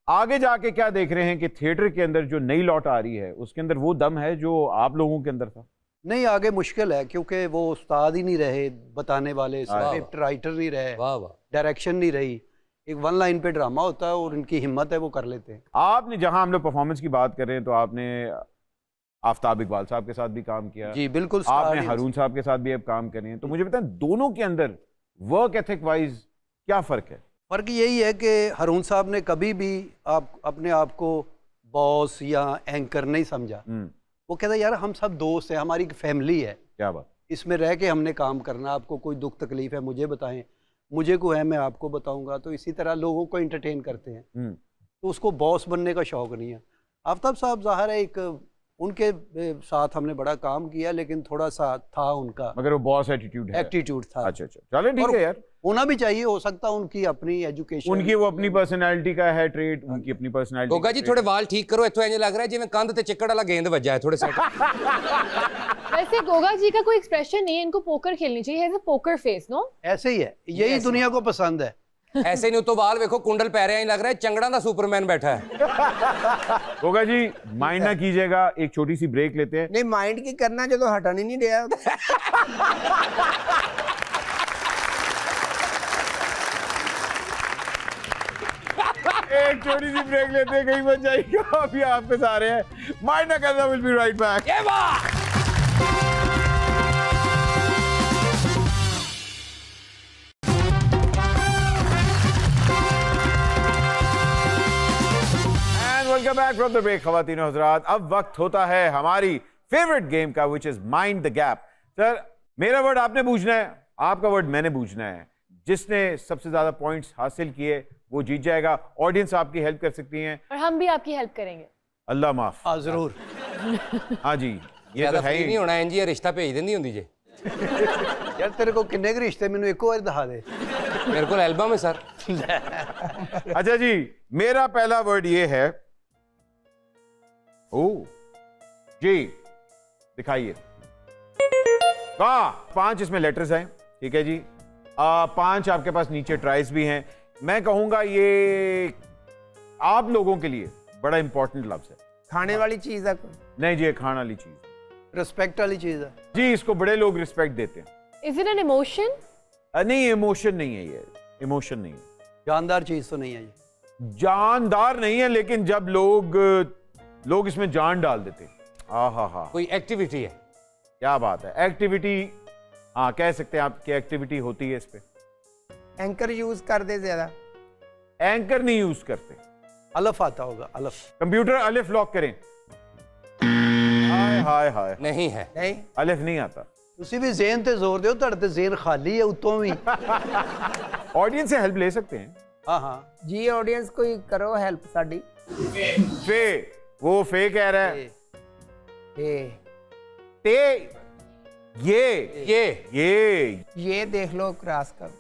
आगे जाके क्या देख रहे हैं कि थिएटर के अंदर जो नई लौट आ रही है उसके अंदर वो दम है जो आप लोगों के अंदर था? नहीं, आगे मुश्किल है क्योंकि वो उस्ताद ही नहीं रहे, बताने वाले स्क्रिप्ट राइटर नहीं रहे, डायरेक्शन नहीं रही। एक वन लाइन पे ड्रामा होता है और इनकी हिम्मत है वो कर लेते हैं। आपने, जहां हम लोग परफॉर्मेंस की बात कर रहे हैं, तो आपने आफ्ताब इकबाल साहब के साथ भी काम किया, जी बिल्कुल, आपने हारून साहब के साथ भी अब काम कर रहे हैं, तो मुझे बताएं दोनों के अंदर वर्क एथिक वाइज क्या फर्क है? फर्क यही है कि हारून साहब ने कभी भी अपने आप को बॉस या एंकर नहीं समझा। वो कहता यार हम सब दोस्त हैं, हमारी फैमिली है, क्या बात, इसमें रह के हमने काम करना। आपको कोई दुख तकलीफ है मुझे बताएं, मुझे को है मैं आपको बताऊंगा। तो इसी तरह लोगों को एंटरटेन करते हैं। तो उसको बॉस बनने का शौक नहीं है। आफ्ताब साहब ज़ाहिर है, एक उनके साथ हमने बड़ा काम किया, लेकिन थोड़ा सा था उनका, मगर वो बॉस एटीट्यूड है, एटीट्यूड था। अच्छा, चलो ठीक है यार, होना भी चाहिए, हो सकता है उनकी अपनी एजुकेशन, उनकी वो अपनी पर्सनैलिटी का है ट्रेड, उनकी अपनी पर्सनैलिटी। गोगा जी थोड़े वाल ठीक करो, इत्थों इंज लग रहा है जिवें कंध ते चिक्कड़ वाला गेंद वज्जा है थोड़े सेट। वैसे गोगा जी का कोई एक्सप्रेशन नहीं है, इनको पोकर खेलनी चाहिए, has a poker face, no? ऐसे ही है, यही दुनिया को पसंद है। ऐसे नहीं, तो वाल देखो कुंडल पै रहे हैं, लग रहा है चंगड़ा दा सुपरमैन बैठा है। गोगा जी माइंड ना कीजिएगा, एक छोटी सी ब्रेक लेते हैं। नहीं माइंड की करना जो तो हटाने नहीं दिया। एक छोटी सी ब्रेक लेते हैं, कहीं मत जाइएगा, अभी आपके सारे हैं माइंड ना करना, विल बी राइट बैक। ये वाह, welcome back from the break. खवातीन और हज़रात, अब वक्त होता है हमारी फेवरेट गेम का, which is mind the gap. Sir, मेरा वर्ड आपने पूछना है, आपका वर्ड मैंने पूछना है। जिसने सबसे ज्यादा पॉइंट्स हासिल किए वो जीत जाएगा। ऑडियंस आपकी हेल्प कर सकती हैं और हम भी आपकी हेल्प करेंगे। अल्लाह माफ। हाँ जरूर। हाँ जी, ये तो है ही नहीं होना है जी, रिश्ता भेज देनी होंदी जे। यार तेरे को किन्ने के रिश्ते मैंने एक और दिखा दे। मेरे को एल्बम है सर। अच्छा जी, मेरा पहला वर्ड ये है, ओ जी दिखाइए। 5 इसमें लेटर्स हैं, ठीक है जी। 5 आपके पास नीचे ट्राइज भी हैं। मैं कहूंगा ये आप लोगों के लिए बड़ा इंपॉर्टेंट लफ्ज है। खाने वाली चीज है? नहीं जी, ये खाने वाली चीज, रिस्पेक्ट वाली चीज है जी। इसको बड़े लोग रिस्पेक्ट देते हैं। Is it an emotion? नहीं, इमोशन नहीं है ये, इमोशन नहीं है। जानदार चीज तो नहीं है ये। जानदार नहीं है, लेकिन जब लोग इसमें जान डाल देते हैं। हा, कोई एक्टिविटी है? क्या बात है, एक्टिविटी, हाँ कह सकते हैं आप कि एक्टिविटी होती है इस पे। एंकर यूज कर दे ज्यादा? एंकर नहीं यूज करते। अलफ आता होगा, अलफ। कंप्यूटर अलिफ लॉक करें। हाय हाय हाय, नहीं है। नहीं, अलिफ नहीं आता। ਤੁਸੀਂ भी जेन ते जोर दो, ਤੁਹਾਡੇ जेन खाली है उतों भी। ऑडियंस से हेल्प ले सकते हैं। हाँ हाँ जी ऑडियंस कोई करो हेल्प साडी। फे, वो फे कह रहा है। ए ते, ये ये ये देख लो क्रॉस कर।